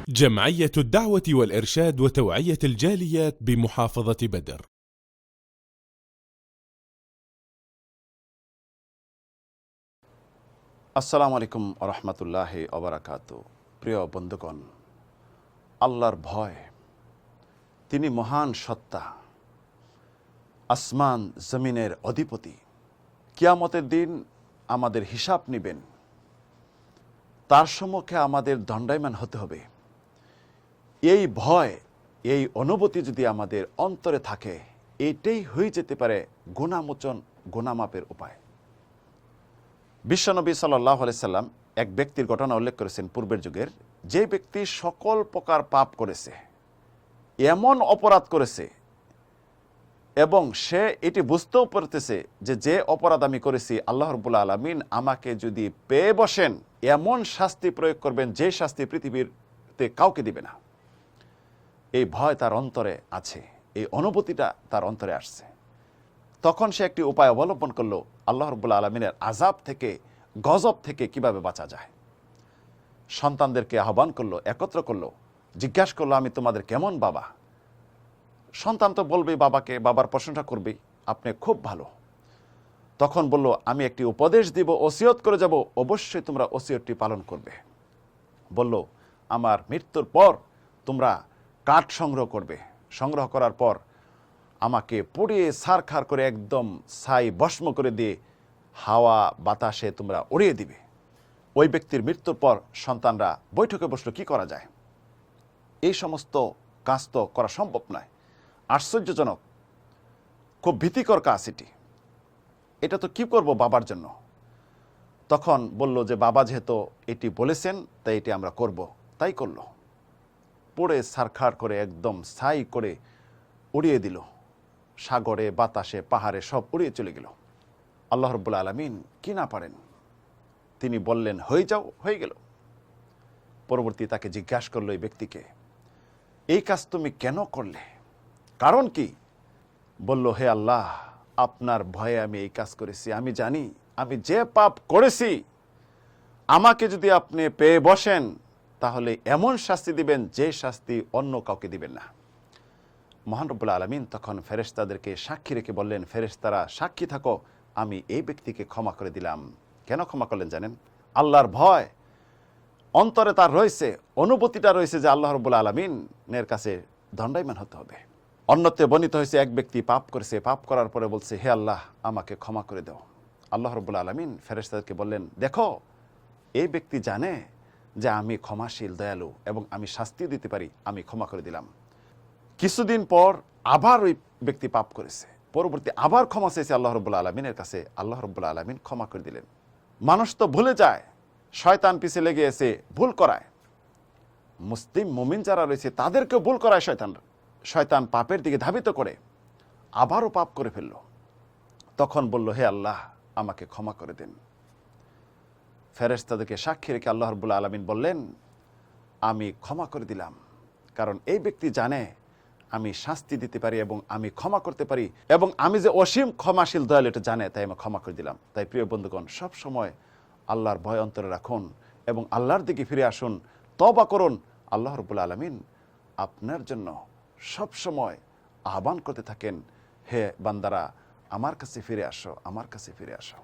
جمعية الدعوة والإرشاد وتوعية الجاليات بمحافظة بدر. আসসালামু আলাইকুম ওয়া রাহমাতুল্লাহি ওয়া বারাকাতুহু। প্রিয় বন্ধুগণ, আল্লাহর ভয়, তিনি মহান সত্তা, আসমান জমিনের অধিপতি। কিয়ামতের দিন আমাদের হিসাব নেবেন, তার সম্মুখে আমাদের দণ্ডায়মান হতে হবে। এই ভয়, এই অনুভূতি যদি আমাদের অন্তরে থাকে, এটাই হয়ে যেতে পারে গুনাহমোচন, গুনাহমাপের উপায়। বিশ্বনবী সাল্লাল্লাহু আলাইহি সাল্লাম এক ব্যক্তির ঘটনা উল্লেখ করেছেন পূর্বের যুগের, যে ব্যক্তি সকল প্রকার পাপ করেছে, এমন অপরাধ করেছে এবং সে এটি বুঝতেও পারতেছে যে অপরাধ আমি করেছি আল্লাহ রাব্বুল আলামিন আমাকে যদি পেয়ে বসেন এমন শাস্তি প্রয়োগ করবেন যে শাস্তি পৃথিবীতে কাউকে দিবে না। এই ভয় তার অন্তরে আছে, এই অনুভূতিটা তার অন্তরে আসছে। তখন সে একটি উপায় অবলম্বন করলো, আল্লাহ রাব্বুল আলামিনের আযাব থেকে, গজব থেকে কিভাবে বাঁচা যায়। সন্তানদেরকে আহ্বান করলো, একত্র করলো, জিজ্ঞাসা করলো, আমি তোমাদের কেমন বাবা? সন্তান তো বলবেই বাবাকে, বাবার প্রশংসা করবেই, আপনি খুব ভালো। তখন বলল, আমি একটি উপদেশ দিব, ওসিয়ত করে যাব, অবশ্যই তোমরা ওসিয়তটি পালন করবে। বলল, আমার মৃত্যুর পর তোমরা কাঠ সংগ্রহ করবে, সংগ্রহ করার পর আমাকে পুড়িয়ে ছারখার করে একদম ছাই ভস্ম করে দিয়ে হাওয়া বাতাসে তোমরা উড়িয়ে দিবে। ওই ব্যক্তির মৃত্যুর পর সন্তানরা বৈঠকে বসলো, কি করা যায়? এই সমস্ত কাজ তো করা সম্ভব নয়, আশ্চর্যজনক, খুব ভীতিকর কাজ এটি। এটা তো কি করব বাবার জন্য? তখন বলল যে বাবা যেহেতু এটি বলেছেন তাই এটি আমরা করব। তাই করল, পুড়ে ছারখার করে একদম ছাই করে উড়িয়ে দিল, সাগরে, বাতাসে, পাহাড়ে সব উড়িয়ে চলে গেল। আল্লাহ রাব্বুল আলামিন কি না পারেন, তিনি বললেন হয়ে যাও, হয়ে গেল। পরবর্তী তাকে জিজ্ঞাসা করলো এই ব্যক্তিকে, এই কাজ তুমি কেন করলে, কারণ কি? বলল, হে আল্লাহ, আপনার ভয়ে আমি এই কাজ করেছি। আমি জানি আমি যে পাপ করেছি আমাকে যদি আপনি পেয়ে বসেন তাহলে এমন শাস্তি দিবেন যে শাস্তি অন্য কাউকে দিবেন না। মহান রব্বুল আলামিন তখন ফেরেশতাদেরকে সাক্ষী রেখে বললেন, ফেরেশতারা সাক্ষী থাকো, আমি এই ব্যক্তিকে ক্ষমা করে দিলাম। কেন ক্ষমা করলেন জানেন? আল্লাহর ভয় অন্তরে তার রয়েছে, অনুভূতিটা রয়েছে যে আল্লাহ রাব্বুল আলামিনের কাছে দণ্ডায়মান হতে হবে। অন্যত্রে বর্ণিত হয়েছে, এক ব্যক্তি পাপ করেছে, পাপ করার পরে বলছে, হে আল্লাহ, আমাকে ক্ষমা করে দাও। আল্লাহ রাব্বুল আলামিন ফেরেশতাদেরকে বললেন, দেখো, এই ব্যক্তি জানে যে আমি ক্ষমাশীল, দয়ালু এবং আমি শাস্তি দিতে পারি, আমি ক্ষমা করে দিলাম। কিছুদিন পর আবার ওই ব্যক্তি পাপ করেছে, পরবর্তী আবার ক্ষমা চেয়েছে আল্লাহ রাব্বুল আলামিনের কাছে, আল্লাহ রাব্বুল আলামিন ক্ষমা করে দিলেন। মানুষ তো ভুলে যায়, শয়তান পিছে লেগে এসে ভুল করায়। মুসলিম মুমিন যারা রয়েছে তাদেরকে ভুল করায় শয়তান পাপের দিকে ধাবিত করে, আবারও পাপ করে ফেলল। তখন বলল, হে আল্লাহ, আমাকে ক্ষমা করে দেন। ফেরেশতাদেরকে সাক্ষী রেখে আল্লাহ রাব্বুল আলামিন বললেন, আমি ক্ষমা করে দিলাম, কারণ এই ব্যক্তি জানে আমি শাস্তি দিতে পারি এবং আমি ক্ষমা করতে পারি এবং আমি যে অসীম ক্ষমাশীল, দয়ালু, এটা জানে, তাই আমি ক্ষমা করে দিলাম। তাই প্রিয় বন্ধুগণ, সব সময় আল্লাহর ভয় অন্তরে রাখুন এবং আল্লাহর দিকে ফিরে আসুন, তওবা করুন। আল্লাহ রাব্বুল আলামিন আপনার জন্য সব সময় আহ্বান করতে থাকেন, হে বান্দারা, আমার কাছে ফিরে আসো, আমার কাছে ফিরে আসো।